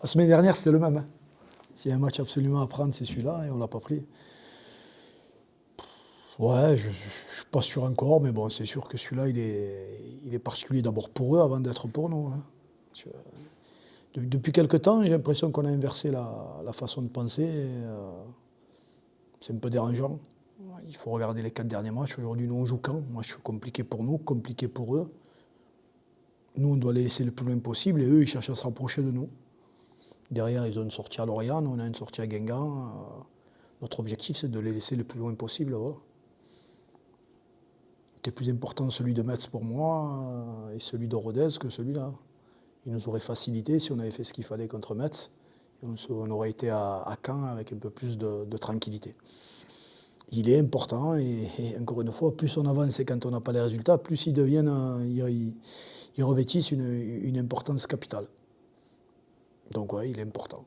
La semaine dernière, c'était le même. Hein. S'il y a un match absolument à prendre, c'est celui-là, et on ne l'a pas pris. Ouais, je ne suis pas sûr encore, mais bon, c'est sûr que celui-là, il est particulier d'abord pour eux avant d'être pour nous. Hein. Depuis quelque temps, j'ai l'impression qu'on a inversé la façon de penser. C'est un peu dérangeant. Il faut regarder les 4 derniers matchs. Aujourd'hui, nous, on joue quand? Match compliqué pour nous, compliqué pour eux. Nous, on doit les laisser le plus loin possible et eux, ils cherchent à se rapprocher de nous. Derrière, ils ont une sortie à Lorient, on a une sortie à Guingamp. Notre objectif, c'est de les laisser le plus loin possible. Voilà. C'était plus important celui de Metz pour moi et celui de Rodez que celui-là. Il nous aurait facilité si on avait fait ce qu'il fallait contre Metz. Et on aurait été à Caen avec un peu plus de tranquillité. Il est important et encore une fois, plus on avance et quand on n'a pas les résultats, plus ils deviennent, ils revêtissent une importance capitale. Donc ouais, il est important.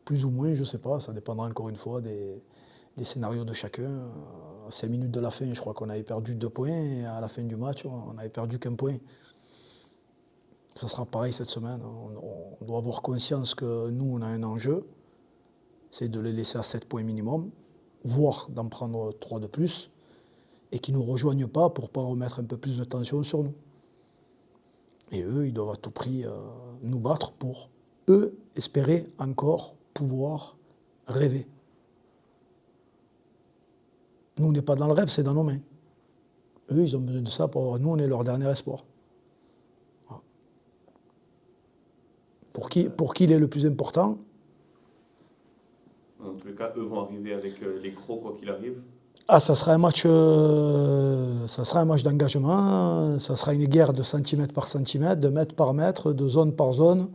Plus ou moins, je ne sais pas, ça dépendra encore une fois des scénarios de chacun. À 5 minutes de la fin, je crois qu'on avait perdu 2 points et à la fin du match, on n'avait perdu qu'1 point. Ça sera pareil cette semaine. On doit avoir conscience que nous, on a un enjeu, c'est de les laisser à 7 points minimum, voire d'en prendre 3 de plus, et qu'ils ne nous rejoignent pas pour ne pas remettre un peu plus de tension sur nous. Et eux, ils doivent à tout prix nous battre pour, eux, espérer encore pouvoir rêver. Nous, on n'est pas dans le rêve, c'est dans nos mains. Eux, ils ont besoin de ça pour... Nous, on est leur dernier espoir. Voilà. Pour qui il est le plus important? Dans tous les cas, eux vont arriver avec les crocs quoi qu'il arrive. Ah, ça sera un match d'engagement, ça sera une guerre de centimètre par centimètre, de mètre par mètre, de zone par zone.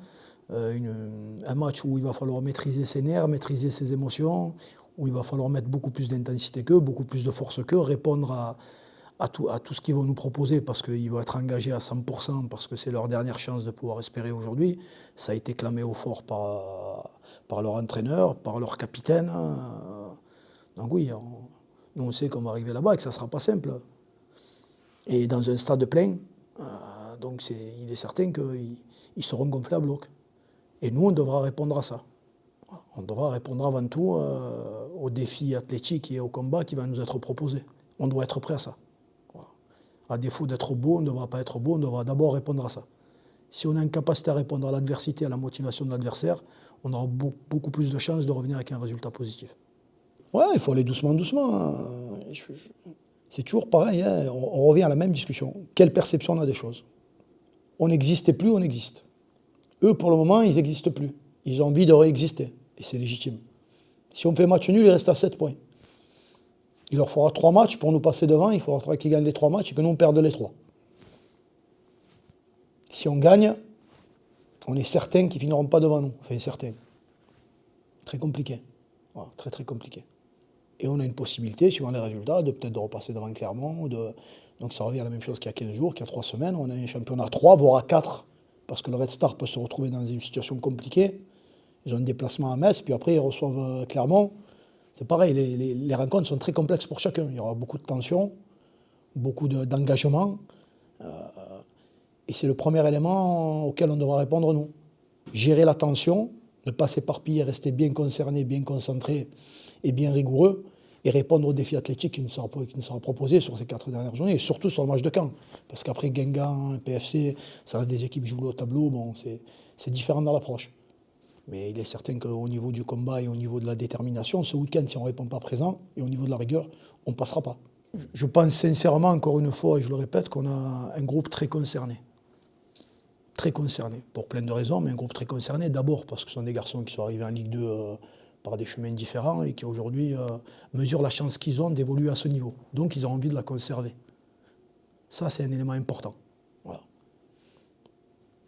Un match où il va falloir maîtriser ses nerfs, maîtriser ses émotions, où il va falloir mettre beaucoup plus d'intensité qu'eux, beaucoup plus de force qu'eux, répondre à tout ce qu'ils vont nous proposer parce qu'ils vont être engagés à 100%, parce que c'est leur dernière chance de pouvoir espérer aujourd'hui. Ça a été clamé au fort par leur entraîneur, par leur capitaine. Donc oui, nous on sait qu'on va arriver là-bas et que ça ne sera pas simple. Et dans un stade plein, donc il est certain qu'ils seront gonflés à bloc. Et nous, on devra répondre à ça. On devra répondre avant tout au défi athlétique et au combat qui va nous être proposé. On doit être prêt à ça. Voilà. À défaut d'être beau, on ne devra pas être beau, on devra d'abord répondre à ça. Si on a une capacité à répondre à l'adversité, à la motivation de l'adversaire, on aura beaucoup plus de chances de revenir avec un résultat positif. Ouais, il faut aller doucement, doucement. Hein. C'est toujours pareil, hein. On revient à la même discussion. Quelle perception on a des choses? On n'existait plus, on existe. Eux, pour le moment, ils n'existent plus. Ils ont envie de réexister. Et c'est légitime. Si on fait match nul, il reste à 7 points. Il leur faudra 3 matchs pour nous passer devant. Il faudra qu'ils gagnent les 3 matchs et que nous, on perde les 3. Si on gagne, on est certain qu'ils ne finiront pas devant nous. Enfin, certain. Très compliqué. Voilà, très, très compliqué. Et on a une possibilité, suivant les résultats, de peut-être de repasser devant Clermont. Donc ça revient à la même chose qu'il y a 15 jours, qu'il y a 3 semaines. On a un championnat à 3, voire à 4. Parce que le Red Star peut se retrouver dans une situation compliquée. Ils ont un déplacement à Metz, puis après ils reçoivent Clermont. C'est pareil, les rencontres sont très complexes pour chacun. Il y aura beaucoup de tension, beaucoup d'engagement. Et c'est le premier élément auquel on devra répondre nous. Gérer la tension, ne pas s'éparpiller, rester bien concerné, bien concentré et bien rigoureux, et répondre aux défis athlétiques qui nous sera proposé sur ces 4 dernières journées, et surtout sur le match de Caen. Parce qu'après Guingamp, PFC, ça reste des équipes qui jouent au tableau, bon, c'est différent dans l'approche. Mais il est certain qu'au niveau du combat et au niveau de la détermination, ce week-end, si on ne répond pas présent, et au niveau de la rigueur, on ne passera pas. Je pense sincèrement, encore une fois, et je le répète, qu'on a un groupe très concerné. Très concerné, pour plein de raisons, mais un groupe très concerné. D'abord parce que ce sont des garçons qui sont arrivés en Ligue 2 par des chemins différents et qui aujourd'hui mesurent la chance qu'ils ont d'évoluer à ce niveau. Donc ils ont envie de la conserver. Ça, c'est un élément important. Voilà.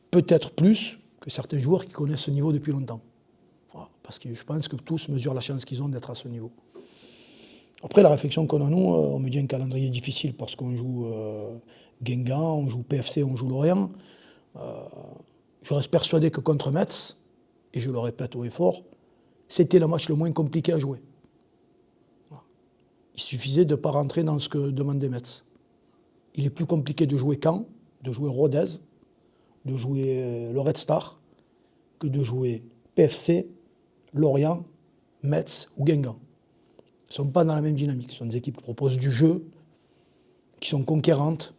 Peut-être plus que certains joueurs qui connaissent ce niveau depuis longtemps. Voilà. Parce que je pense que tous mesurent la chance qu'ils ont d'être à ce niveau. Après, la réflexion qu'on a, nous, on me dit un calendrier difficile parce qu'on joue Guingamp, on joue PFC, on joue Lorient. Je reste persuadé que contre Metz, et je le répète haut et fort, c'était le match le moins compliqué à jouer. Voilà. Il suffisait de ne pas rentrer dans ce que demandait Metz. Il est plus compliqué de jouer Caen, de jouer Rodez, de jouer le Red Star, que de jouer PFC, Lorient, Metz ou Guingamp. Ils ne sont pas dans la même dynamique. Ce sont des équipes qui proposent du jeu, qui sont conquérantes,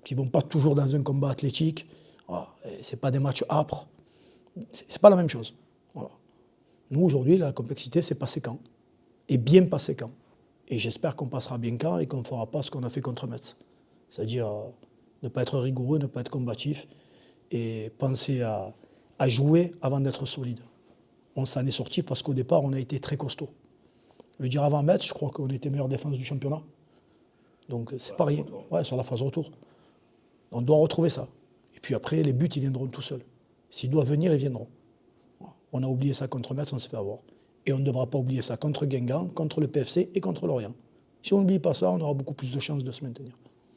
qui ne vont pas toujours dans un combat athlétique. Ce n'est pas des matchs âpres. Ce n'est pas la même chose. Voilà. Nous, aujourd'hui, la complexité, c'est passer Caen. Et bien passer Caen. Et j'espère qu'on passera bien Caen et qu'on ne fera pas ce qu'on a fait contre Metz. C'est-à-dire ne pas être rigoureux, ne pas être combatif et penser à jouer avant d'être solide. On s'en est sorti parce qu'au départ, on a été très costaud. Je veux dire, avant Metz, je crois qu'on était meilleure défense du championnat. Donc c'est pas rien. Ouais, sur la phase retour. On doit retrouver ça. Et puis après, les buts, ils viendront tout seuls. S'ils doivent venir, ils viendront. On a oublié ça contre Metz, on s'est fait avoir. Et on ne devra pas oublier ça contre Guingamp, contre le PFC et contre Lorient. Si on n'oublie pas ça, on aura beaucoup plus de chances de se maintenir.